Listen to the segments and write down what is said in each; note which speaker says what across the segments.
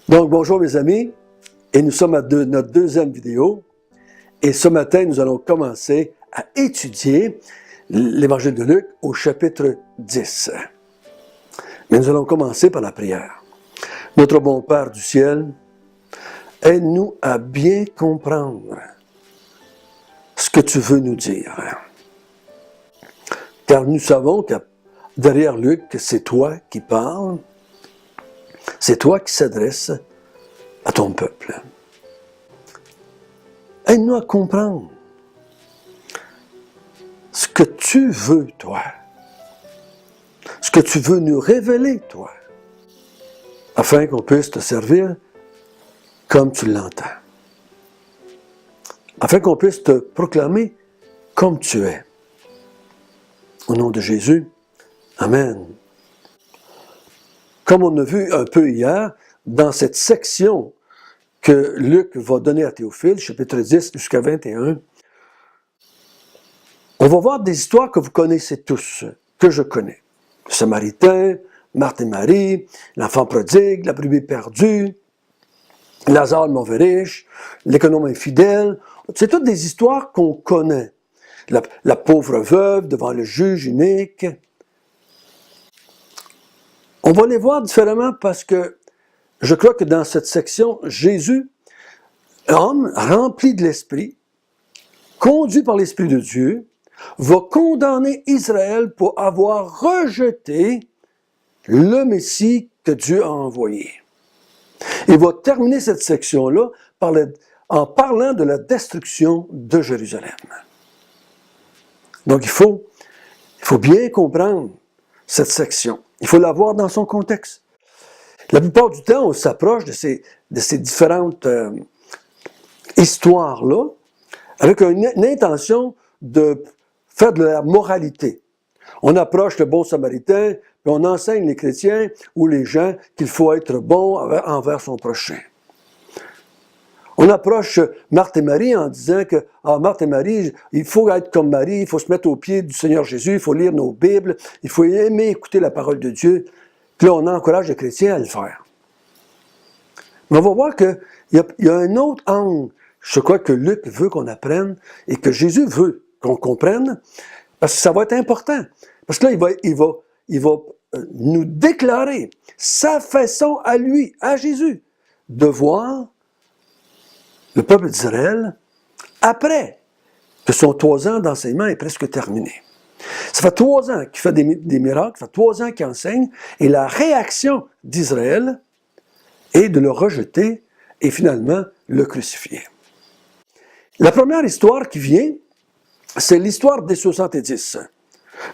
Speaker 1: Donc, bonjour mes amis, et nous sommes à notre deuxième vidéo. Et ce matin, nous allons commencer à étudier l'Évangile de Luc au chapitre 10. Mais nous allons commencer par la prière. Notre bon Père du ciel, aide-nous à bien comprendre ce que tu veux nous dire. Car nous savons que derrière Luc, c'est toi qui parles, c'est toi qui s'adresse à ton peuple. Aide-nous à comprendre ce que tu veux, toi. Ce que tu veux nous révéler, toi. Afin qu'on puisse te servir comme tu l'entends. Afin qu'on puisse te proclamer comme tu es. Au nom de Jésus, Amen. Comme on a vu un peu hier, dans cette section que Luc va donner à Théophile, chapitre 10 jusqu'à 21, on va voir des histoires que vous connaissez tous, que je connais. Le Samaritain, Marthe et Marie, l'enfant prodigue, la brebis perdue, Lazare le mauvais riche, l'économe infidèle. C'est toutes des histoires qu'on connaît. La pauvre veuve devant le juge unique. On va les voir différemment parce que je crois que dans cette section, Jésus, homme rempli de l'Esprit, conduit par l'Esprit de Dieu, va condamner Israël pour avoir rejeté le Messie que Dieu a envoyé. Il va terminer cette section-là en parlant de la destruction de Jérusalem. Donc il faut bien comprendre cette section. Il faut la voir dans son contexte. La plupart du temps, on s'approche de ces différentes histoires-là avec une intention de faire de la moralité. On approche le bon samaritain, puis on enseigne les chrétiens ou les gens qu'il faut être bon envers son prochain. On approche Marthe et Marie en disant que Marthe et Marie, il faut être comme Marie, il faut se mettre aux pieds du Seigneur Jésus, il faut lire nos Bibles, il faut aimer écouter la parole de Dieu. Puis là, on encourage les chrétiens à le faire. Mais on va voir qu'il y a un autre angle, je crois que Luc veut qu'on apprenne et que Jésus veut qu'on comprenne, parce que ça va être important. Parce que là, il va nous déclarer sa façon à lui, à Jésus, de voir le peuple d'Israël après que son 3 ans d'enseignement est presque terminé. Ça fait 3 ans qu'il fait des miracles, ça fait 3 ans qu'il enseigne, et la réaction d'Israël est de le rejeter et finalement le crucifier. La première histoire qui vient, c'est l'histoire des 70.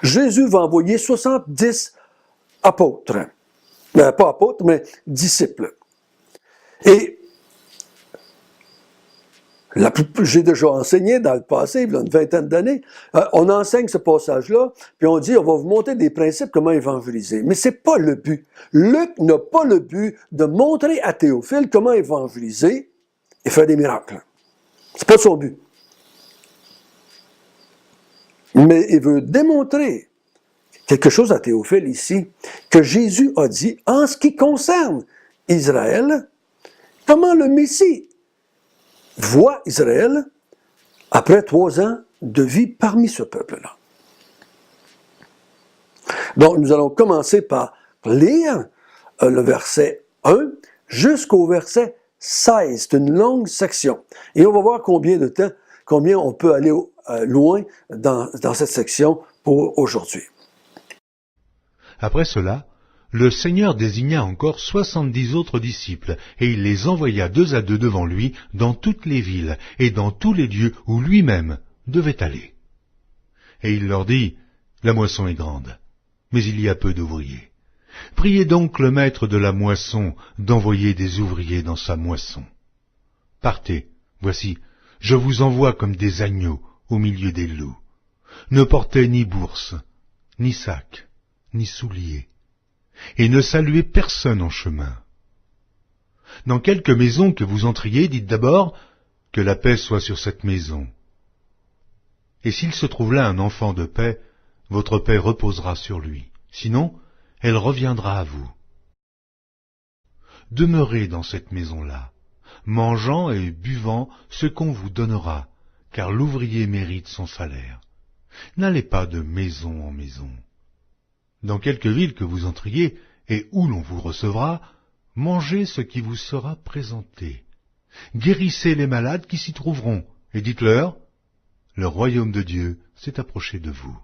Speaker 1: Jésus va envoyer 70 apôtres. Pas apôtres, mais disciples. Et j'ai déjà enseigné dans le passé, il y a une vingtaine d'années, on enseigne ce passage-là, puis on dit, on va vous montrer des principes comment évangéliser. Mais c'est pas le but. Luc n'a pas le but de montrer à Théophile comment évangéliser et faire des miracles. C'est pas son but. Mais il veut démontrer quelque chose à Théophile ici, que Jésus a dit en ce qui concerne Israël, comment le Messie voit Israël après 3 ans de vie parmi ce peuple-là. Donc, nous allons commencer par lire le verset 1 jusqu'au verset 16. C'est une longue section. Et on va voir combien on peut aller loin dans cette section pour aujourd'hui.
Speaker 2: Après cela, le Seigneur désigna encore 70 autres disciples, et il les envoya 2 à 2 devant lui dans toutes les villes et dans tous les lieux où lui-même devait aller. Et il leur dit, « La moisson est grande, mais il y a peu d'ouvriers. Priez donc le maître de la moisson d'envoyer des ouvriers dans sa moisson. Partez, voici, je vous envoie comme des agneaux au milieu des loups. Ne portez ni bourse, ni sac, ni souliers. Et ne saluez personne en chemin. Dans quelque maison que vous entriez, dites d'abord que la paix soit sur cette maison. Et s'il se trouve là un enfant de paix, votre paix reposera sur lui. Sinon, elle reviendra à vous. demeurez dans cette maison-là, mangeant et buvant ce qu'on vous donnera, car l'ouvrier mérite son salaire. N'allez pas de maison en maison. Dans quelque ville que vous entriez, et où l'on vous recevra, mangez ce qui vous sera présenté. Guérissez les malades qui s'y trouveront, et dites-leur, le royaume de Dieu s'est approché de vous.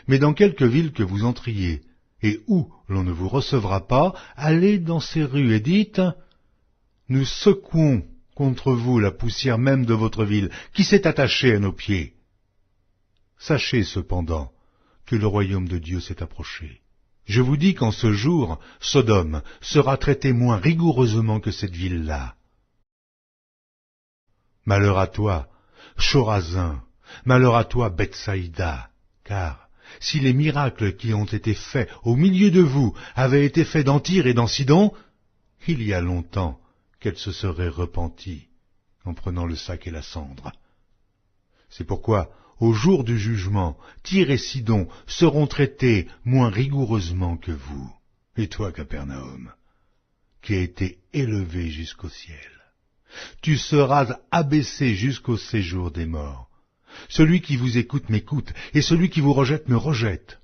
Speaker 2: Mais dans quelque ville que vous entriez, et où l'on ne vous recevra pas, allez dans ces rues et dites, nous secouons contre vous la poussière même de votre ville, qui s'est attachée à nos pieds. Sachez cependant que le royaume de Dieu s'est approché. Je vous dis qu'en ce jour, Sodome sera traitée moins rigoureusement que cette ville-là. Malheur à toi, Chorazin, malheur à toi, Bethsaïda, car si les miracles qui ont été faits au milieu de vous avaient été faits dans Tyr et dans Sidon, il y a longtemps qu'elle se serait repentie en prenant le sac et la cendre. C'est pourquoi, au jour du jugement, Tyr et Sidon seront traités moins rigoureusement que vous. Et toi, Capernaum, qui as été élevé jusqu'au ciel, tu seras abaissé jusqu'au séjour des morts. Celui qui vous écoute m'écoute, et celui qui vous rejette me rejette.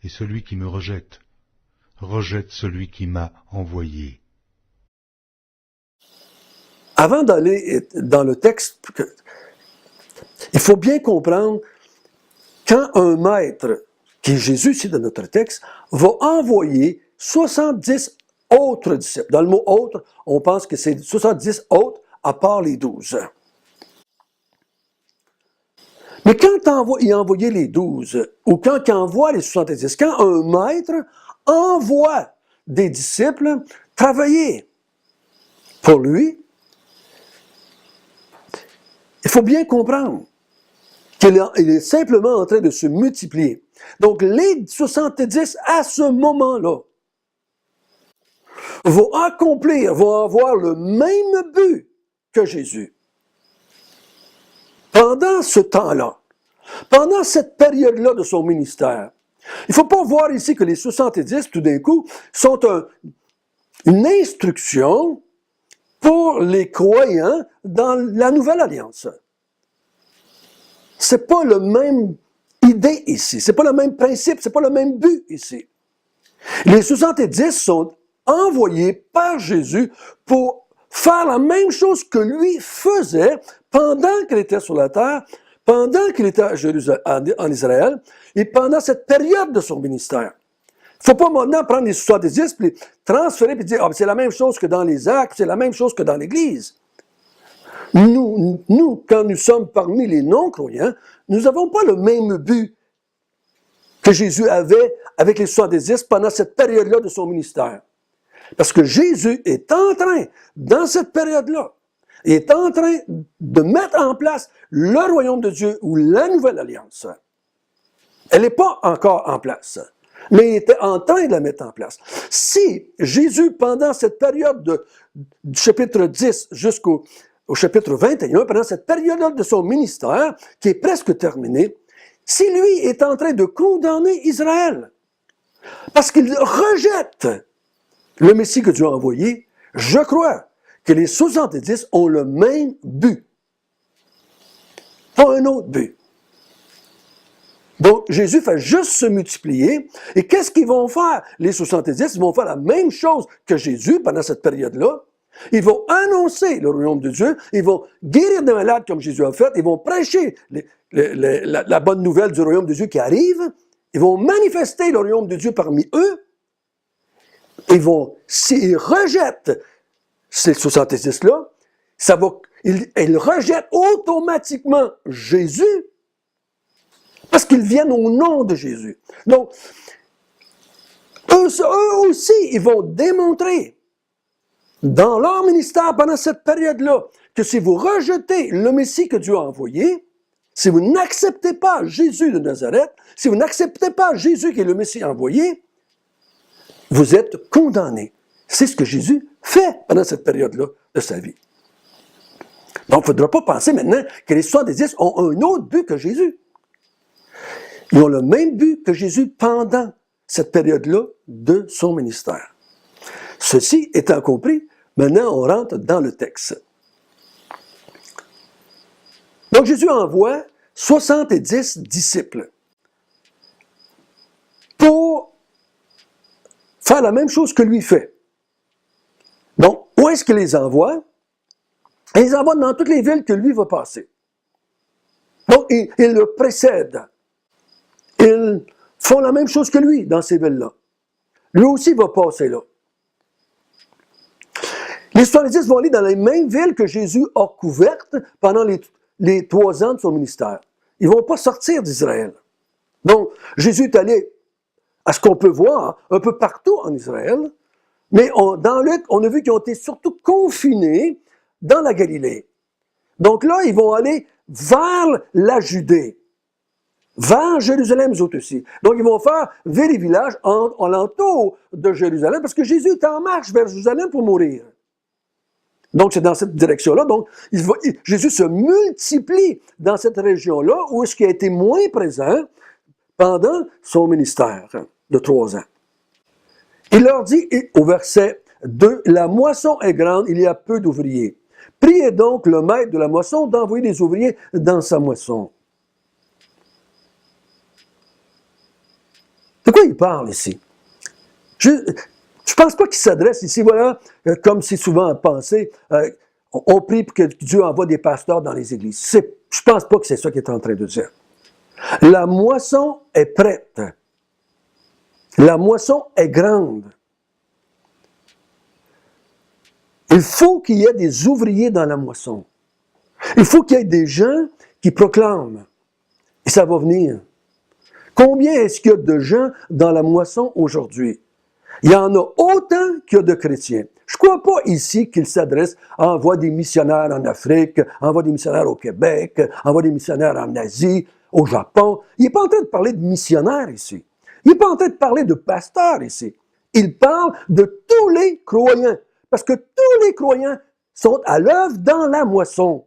Speaker 2: Et celui qui me rejette, rejette celui qui m'a envoyé.
Speaker 1: Avant d'aller dans le texte, il faut bien comprendre, quand un maître, qui est Jésus ici dans notre texte, va envoyer 70 autres disciples. Dans le mot « autres », on pense que c'est 70 autres à part les 12. Mais quand il a envoyé les 12, ou quand il envoie les 70, quand un maître envoie des disciples travailler pour lui, il faut bien comprendre qu'il est simplement en train de se multiplier. Donc, les 70, à ce moment-là, vont avoir le même but que Jésus. Pendant ce temps-là, pendant cette période-là de son ministère, il ne faut pas voir ici que les 70, tout d'un coup, sont une instruction pour les croyants dans la Nouvelle Alliance. C'est pas la même idée ici, c'est pas le même principe, c'est pas le même but ici. Les 70 sont envoyés par Jésus pour faire la même chose que lui faisait pendant qu'il était sur la terre, pendant qu'il était à Jérusalem, en Israël, et pendant cette période de son ministère. Il ne faut pas maintenant prendre les 70 et les transférer et dire, c'est la même chose que dans les actes, c'est la même chose que dans l'Église. Nous, quand nous sommes parmi les non-croyants, nous n'avons pas le même but que Jésus avait avec les 70 pendant cette période-là de son ministère. Parce que Jésus est en train, dans cette période-là, il est en train de mettre en place le royaume de Dieu ou la nouvelle alliance. Elle n'est pas encore en place, mais il était en train de la mettre en place. Si Jésus, pendant cette période du chapitre 10 jusqu'au chapitre 21, pendant cette période de son ministère, qui est presque terminée, si lui est en train de condamner Israël, parce qu'il rejette le Messie que Dieu a envoyé, je crois que les 70 ont le même but. Pas un autre but. Donc, Jésus fait juste se multiplier. Et qu'est-ce qu'ils vont faire? Les 70, ils vont faire la même chose que Jésus pendant cette période-là. Ils vont annoncer le royaume de Dieu. Ils vont guérir des malades comme Jésus a fait. Ils vont prêcher la bonne nouvelle du royaume de Dieu qui arrive. Ils vont manifester le royaume de Dieu parmi eux. S'ils rejettent ces 70-là, ils rejettent automatiquement Jésus parce qu'ils viennent au nom de Jésus. Donc, eux aussi, ils vont démontrer dans leur ministère pendant cette période-là que si vous rejetez le Messie que Dieu a envoyé, si vous n'acceptez pas Jésus de Nazareth, si vous n'acceptez pas Jésus qui est le Messie envoyé, vous êtes condamnés. C'est ce que Jésus fait pendant cette période-là de sa vie. Donc, il ne faudra pas penser maintenant que les 70 ont un autre but que Jésus. Ils ont le même but que Jésus pendant cette période-là de son ministère. Ceci étant compris, maintenant on rentre dans le texte. Donc Jésus envoie 70 disciples pour faire la même chose que lui fait. Donc, où est-ce qu'il les envoie? Il les envoie dans toutes les villes que lui va passer. Donc, il le précède. Ils font la même chose que lui dans ces villes-là. Lui aussi va passer là. Les 70 vont aller dans les mêmes villes que Jésus a couvertes pendant les 3 ans de son ministère. Ils ne vont pas sortir d'Israël. Donc, Jésus est allé à ce qu'on peut voir un peu partout en Israël, mais dans Luc, on a vu qu'ils ont été surtout confinés dans la Galilée. Donc là, ils vont aller vers la Judée, vers Jérusalem, eux aussi. Donc, ils vont faire vers les villages en l'entour de Jérusalem, parce que Jésus est en marche vers Jérusalem pour mourir. Donc, c'est dans cette direction-là. Donc, Jésus se multiplie dans cette région-là, où est-ce qu'il a été moins présent pendant son ministère de 3 ans. Il leur dit, au verset 2, « La moisson est grande, il y a peu d'ouvriers. Priez donc le maître de la moisson d'envoyer des ouvriers dans sa moisson. » De quoi il parle ici? Je ne pense pas qu'il s'adresse ici, voilà, comme c'est souvent pensé, on prie pour que Dieu envoie des pasteurs dans les églises. Je ne pense pas que c'est ça qu'il est en train de dire. La moisson est prête. La moisson est grande. Il faut qu'il y ait des ouvriers dans la moisson. Il faut qu'il y ait des gens qui proclament. Et ça va venir. Combien est-ce qu'il y a de gens dans la moisson aujourd'hui? Il y en a autant qu'il y a de chrétiens. Je ne crois pas ici qu'il s'adresse à envoyer des missionnaires en Afrique, envoyer des missionnaires au Québec, envoyer des missionnaires en Asie, au Japon. Il n'est pas en train de parler de missionnaires ici. Il n'est pas en train de parler de pasteurs ici. Il parle de tous les croyants. Parce que tous les croyants sont à l'œuvre dans la moisson.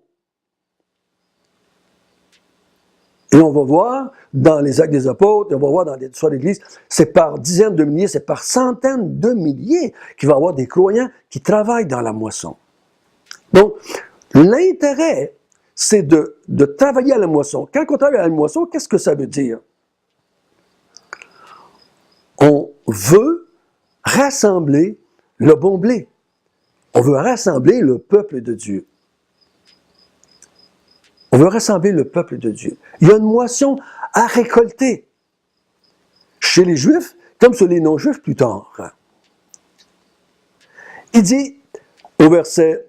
Speaker 1: Et on va voir dans les Actes des Apôtres, et on va voir dans l'histoire de l'Église, c'est par dizaines de milliers, c'est par centaines de milliers qu'il va y avoir des croyants qui travaillent dans la moisson. Donc, l'intérêt, c'est de travailler à la moisson. Quand on travaille à la moisson, qu'est-ce que ça veut dire? On veut rassembler le bon blé. On veut rassembler le peuple de Dieu. On veut rassembler le peuple de Dieu. Il y a une moisson à récolter. Chez les Juifs, comme sur les non-Juifs plus tard. Il dit, au verset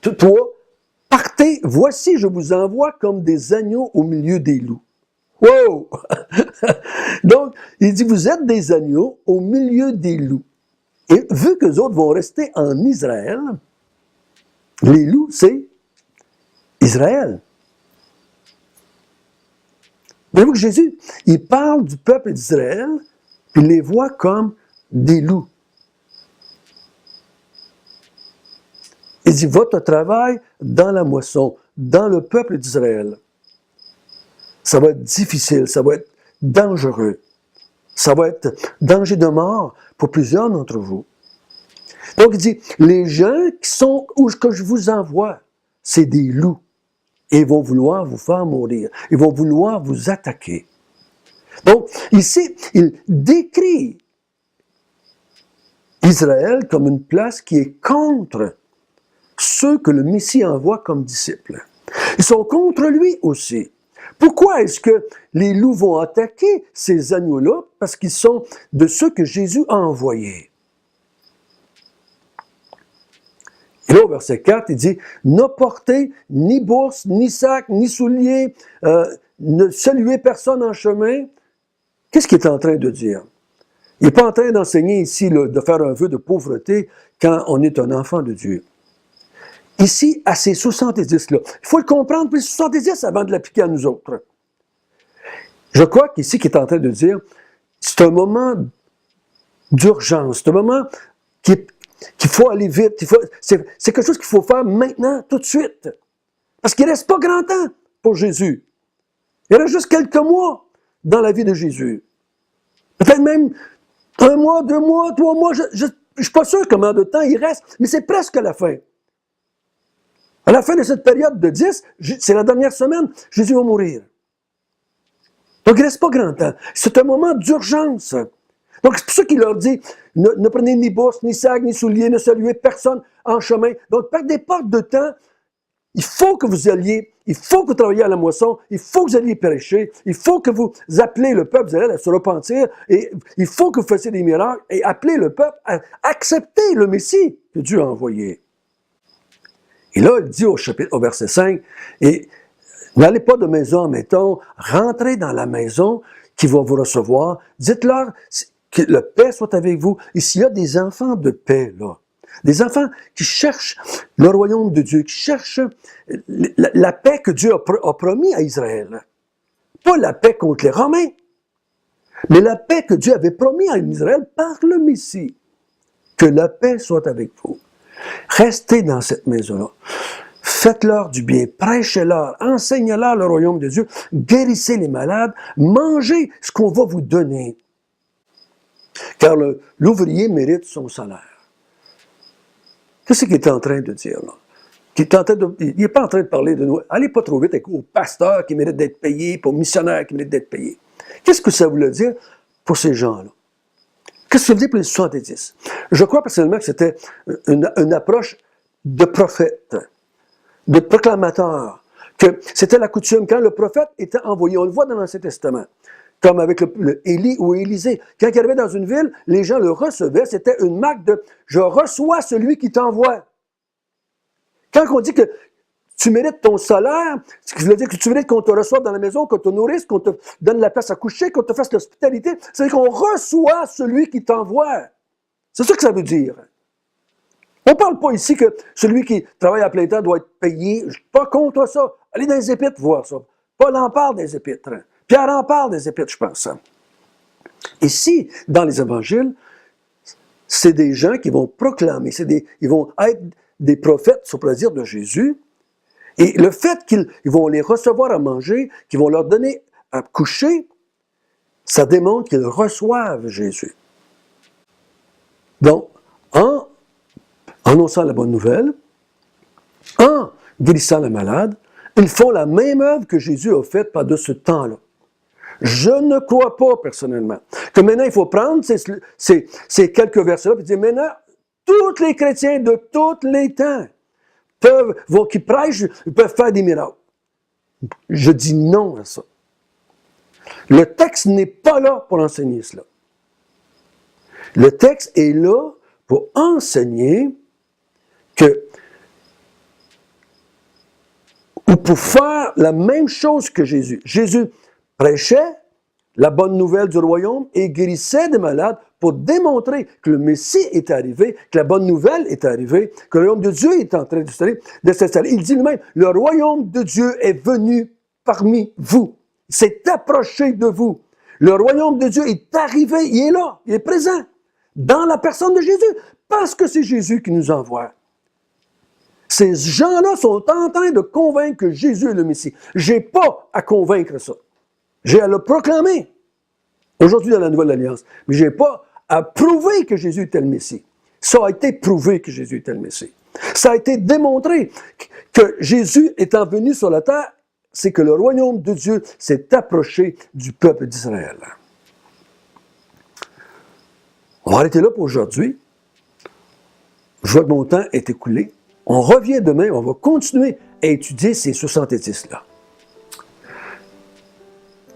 Speaker 1: 3, « Partez, voici je vous envoie comme des agneaux au milieu des loups. » Wow! Donc, il dit, vous êtes des agneaux au milieu des loups. Et vu que les autres vont rester en Israël, les loups, c'est Israël. Voyez-vous que Jésus, il parle du peuple d'Israël, puis il les voit comme des loups. Il dit, votre travail dans la moisson, dans le peuple d'Israël, ça va être difficile, ça va être dangereux. Ça va être danger de mort pour plusieurs d'entre vous. Donc, il dit, les gens que je vous envoie, c'est des loups. Et ils vont vouloir vous faire mourir. Ils vont vouloir vous attaquer. Donc, ici, il décrit Israël comme une place qui est contre ceux que le Messie envoie comme disciples. Ils sont contre lui aussi. Pourquoi est-ce que les loups vont attaquer ces agneaux-là? Parce qu'ils sont de ceux que Jésus a envoyés. Et là, au verset 4, il dit, « Ne portez ni bourse, ni sac, ni souliers, ne saluez personne en chemin. » Qu'est-ce qu'il est en train de dire? Il n'est pas en train d'enseigner ici, là, de faire un vœu de pauvreté quand on est un enfant de Dieu. Ici, à ces 70-là, il faut le comprendre, puis 70 avant de l'appliquer à nous autres. Je crois qu'ici, qu'il est en train de dire, c'est un moment d'urgence, c'est un moment qu'il faut aller vite, c'est quelque chose qu'il faut faire maintenant, tout de suite. Parce qu'il ne reste pas grand temps pour Jésus. Il reste juste quelques mois dans la vie de Jésus. Peut-être même 1 mois, 2 mois, 3 mois, ne suis pas sûr combien de temps il reste, mais c'est presque à la fin. À la fin de cette période de 10, c'est la dernière semaine, Jésus va mourir. Donc, il ne reste pas grand temps. C'est un moment d'urgence. Donc, c'est pour ça qu'il leur dit, ne prenez ni bourse, ni sac, ni souliers, ne saluez personne en chemin. Donc, perdez pas de temps. Il faut que vous alliez, il faut que vous travailliez à la moisson, il faut que vous alliez prêcher, il faut que vous appelez le peuple, vous allez se repentir, et il faut que vous fassiez des miracles, et appelez le peuple à accepter le Messie que Dieu a envoyé. Et là, il dit au verset 5, et n'allez pas de maison en maison, rentrez dans la maison qui va vous recevoir, dites-leur que la paix soit avec vous. Et s'il y a des enfants de paix, là, des enfants qui cherchent le royaume de Dieu, qui cherchent la paix que Dieu a promis à Israël. Pas la paix contre les Romains, mais la paix que Dieu avait promis à Israël par le Messie. Que la paix soit avec vous. Restez dans cette maison-là. Faites-leur du bien, prêchez-leur, enseignez-leur le royaume de Dieu, guérissez les malades, mangez ce qu'on va vous donner. Car l'ouvrier mérite son salaire. Qu'est-ce qu'il est en train de dire là? Il n'est pas en train de parler de nous. Allez pas trop vite aux pasteurs qui méritent d'être payés, aux missionnaires qui méritent d'être payés. Qu'est-ce que ça voulait dire pour ces gens-là? Qu'est-ce que ça veut dire pour les 70? Je crois personnellement que c'était une approche de prophète, de proclamateur, que c'était la coutume. Quand le prophète était envoyé, on le voit dans l'Ancien Testament, comme avec Élie ou Élisée. Quand il arrivait dans une ville, les gens le recevaient, c'était une marque de « je reçois celui qui t'envoie ». Quand on dit que tu mérites ton salaire, ce qui veut dire que tu mérites qu'on te reçoive dans la maison, qu'on te nourrisse, qu'on te donne la place à coucher, qu'on te fasse l'hospitalité, c'est-à-dire qu'on reçoit celui qui t'envoie. C'est ça que ça veut dire. On ne parle pas ici que celui qui travaille à plein temps doit être payé. Je ne suis pas contre ça. Allez dans les Épîtres voir ça. Paul en parle des Épîtres. Pierre en parle des Épîtres, je pense. Ici, dans les Évangiles, c'est des gens qui vont proclamer, ils vont être des prophètes sur le dire de Jésus. Et le fait qu'ils vont les recevoir à manger, qu'ils vont leur donner à coucher, ça démontre qu'ils reçoivent Jésus. Donc, en annonçant la bonne nouvelle, en guérissant le malade, ils font la même œuvre que Jésus a faite pendant ce temps-là. Je ne crois pas, personnellement, que maintenant il faut prendre ces quelques versets-là et dire maintenant, tous les chrétiens de tous les temps qui prêchent, ils peuvent faire des miracles. Je dis non à ça. Le texte n'est pas là pour enseigner cela. Le texte est là pour enseigner ou pour faire la même chose que Jésus. Jésus prêchait la bonne nouvelle du royaume et guérissait des malades pour démontrer que le Messie est arrivé, que la bonne nouvelle est arrivée, que le royaume de Dieu est en train de s'installer. Il dit lui-même, le royaume de Dieu est venu parmi vous. Il s'est approché de vous. Le royaume de Dieu est arrivé, il est là, il est présent, dans la personne de Jésus, parce que c'est Jésus qui nous envoie. Ces gens-là sont en train de convaincre que Jésus est le Messie. Je n'ai pas à convaincre ça. J'ai à le proclamer, aujourd'hui dans la Nouvelle Alliance, mais je n'ai pas à prouver que Jésus était le Messie. Ça a été prouvé que Jésus était le Messie. Ça a été démontré que Jésus étant venu sur la terre, c'est que le royaume de Dieu s'est approché du peuple d'Israël. On va arrêter là pour aujourd'hui. Je vois que mon temps est écoulé. On revient demain, on va continuer à étudier ces 70-là.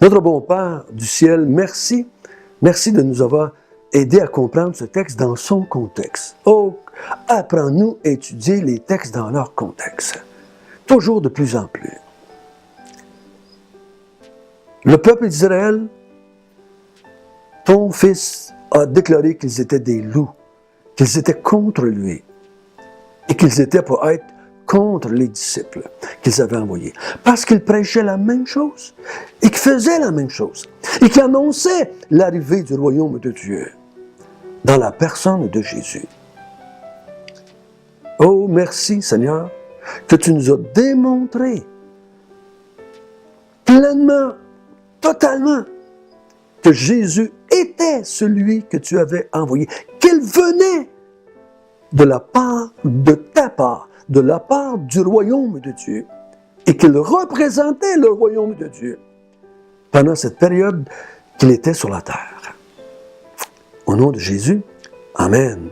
Speaker 1: Notre bon Père du ciel, merci. Merci de nous avoir aidés à comprendre ce texte dans son contexte. Oh, apprends-nous à étudier les textes dans leur contexte. Toujours de plus en plus. Le peuple d'Israël, ton fils a déclaré qu'ils étaient des loups, qu'ils étaient contre lui et qu'ils étaient pour être contre les disciples qu'ils avaient envoyés. Parce qu'ils prêchaient la même chose et qu'ils faisaient la même chose et qu'ils annonçaient l'arrivée du royaume de Dieu dans la personne de Jésus. Oh, merci Seigneur, que tu nous as démontré pleinement, totalement, que Jésus était celui que tu avais envoyé, qu'il venait de la part de ta part, de la part du royaume de Dieu, et qu'il représentait le royaume de Dieu pendant cette période qu'il était sur la terre. Au nom de Jésus, Amen.